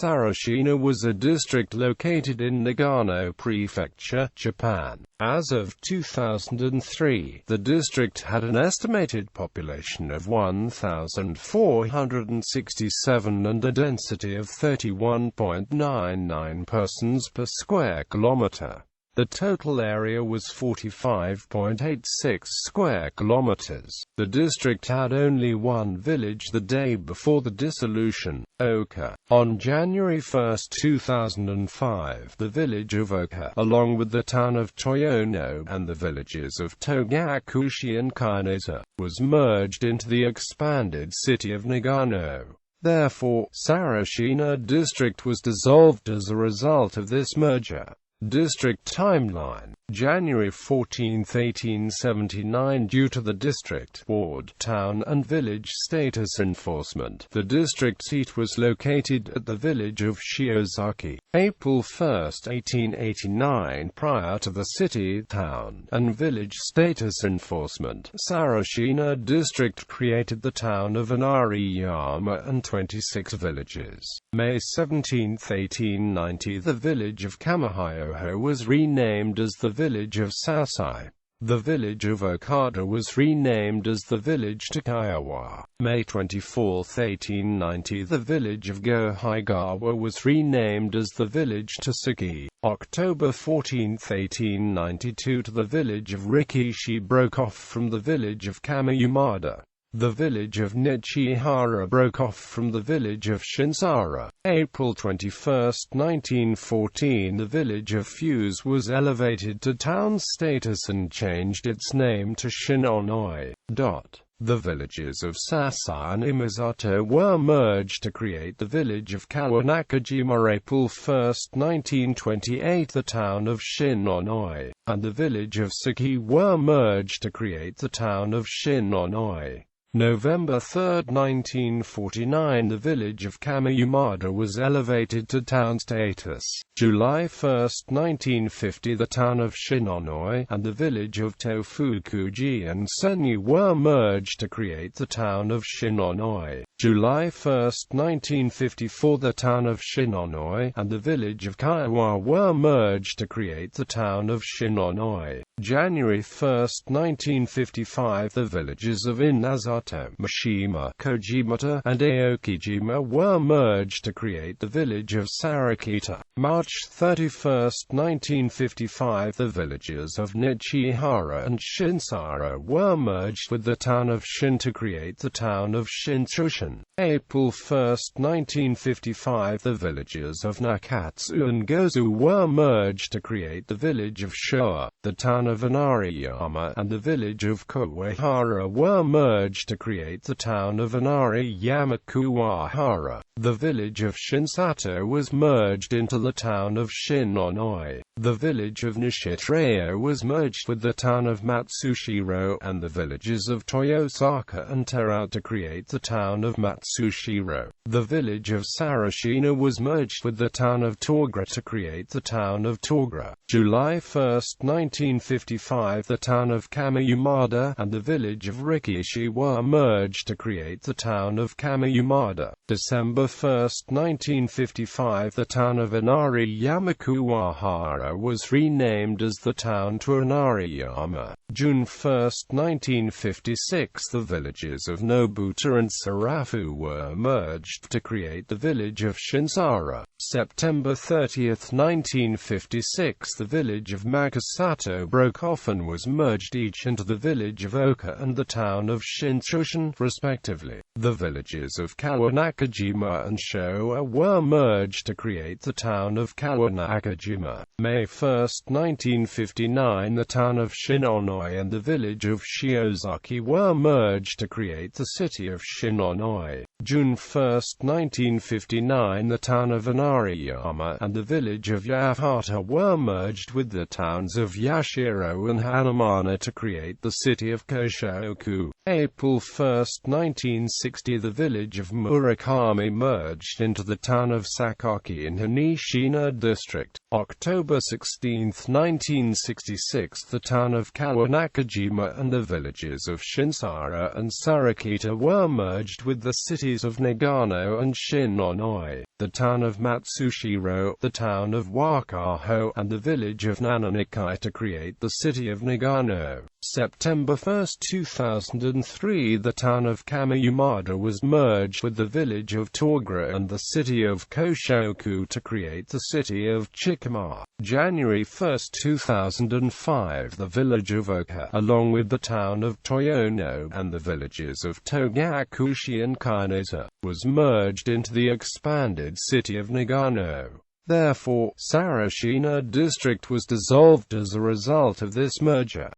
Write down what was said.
Sarashina was a district located in Nagano Prefecture, Japan. As of 2003, the district had an estimated population of 1,467 and a density of 31.99 persons per square kilometer. The total area was 45.86 square kilometers. The district had only one village the day before the dissolution, Oka. On January 1, 2005, the village of Oka, along with the town of Toyono and the villages of Togakushi and Kaineza, was merged into the expanded city of Nagano. Therefore, Sarashina district was dissolved as a result of this merger. District timeline: January 14, 1879. Due to the district, ward, town and village status enforcement, the district seat was located at the village of Shiozaki. April 1, 1889. Prior to the city, town, and village status enforcement, Sarashina district created the town of Inariyama and 26 villages. May 17, 1890. The village of Kamihyoho was renamed as the village of Sasai. The village of Okada was renamed as the village Takayawa. May 24, 1890. The village of Gohaigawa was renamed as the village Tasuki. October 14, 1892. The village of Rikishi broke off from the village of Kamiyamada. The village of Nichihara broke off from the village of Shinsara. April 21, 1914. The village of Fuse was elevated to town status and changed its name to Shinonoi. The villages of Sasa and Imazato were merged to create the village of Kawanakajima. April 1, 1928. The town of Shinonoi and the village of Saki were merged to create the town of Shinonoi. November 3, 1949. The village of Kamiyamada was elevated to town status. July 1, 1950. The town of Shinonoi and the village of Tofukuji and Senyu were merged to create the town of Shinonoi. July 1, 1954. The town of Shinonoi and the village of Kaiwa were merged to create the town of Shinonoi. January 1, 1955. The villages of Inazato, Mishima, Kojimata, and Aokijima were merged to create the village of Sarakita. March 31, 1955. The villages of Nichihara and Shinsara were merged with the town of Shin to create the town of Shinchushin. April 1, 1955. The villages of Nakatsu and Gozu were merged to create the village of Showa. The town of Inariyama and the village of Kuwahara were merged to create the town of Inariyama Kuwahara. The village of Shinsato was merged into the town of Shinonoi. The village of Nishitreo was merged with the town of Matsushiro, and the villages of Toyosaka and Terao to create the town of Matsushiro. The village of Sarashina was merged with the town of Togra to create the town of Togra. July 1, 1955. The town of Kamiyamada and the village of Rikishi were merged to create the town of Kamiyamada. December 1, 1955. The town of Inariyama Kuwahara was renamed as the town to Inariyama. June 1, 1956. The villages of Nobuta and Sarafu were merged to create the village of Shinsara. September 30, 1956. The village of Makasato broke off and was merged each into the village of Oka and the town of Shinchushin, respectively. The villages of Kawanakajima and Showa were merged to create the town of Kawanakajima. May 1, 1959. The town of Shinonoi and the village of Shiozaki were merged to create the city of Shinonoi. June 1, 1959. The town of Inariyama and the village of Yahata were merged with the towns of Yashiro and Hanamana to create the city of Koshoku. April 1, 1960. The village of Murakami merged into the town of Sakaki in Hanishina district. October 16, 1966. The town of Kawanakajima and the villages of Shinsara and Sarakita were merged with the city cities of Nagano and Shinonoi, the town of Matsushiro, the town of Wakaho, and the village of Nananikai to create the city of Nagano. September 1, 2003, the town of Kamiyamada was merged with the village of Togura and the city of Koshoku to create the city of Chikama. January 1, 2005, the village of Oka, along with the town of Toyono, and the villages of Togakushi and Kaineza, was merged into the expanded city of Nagano. Therefore, Sarashina district was dissolved as a result of this merger.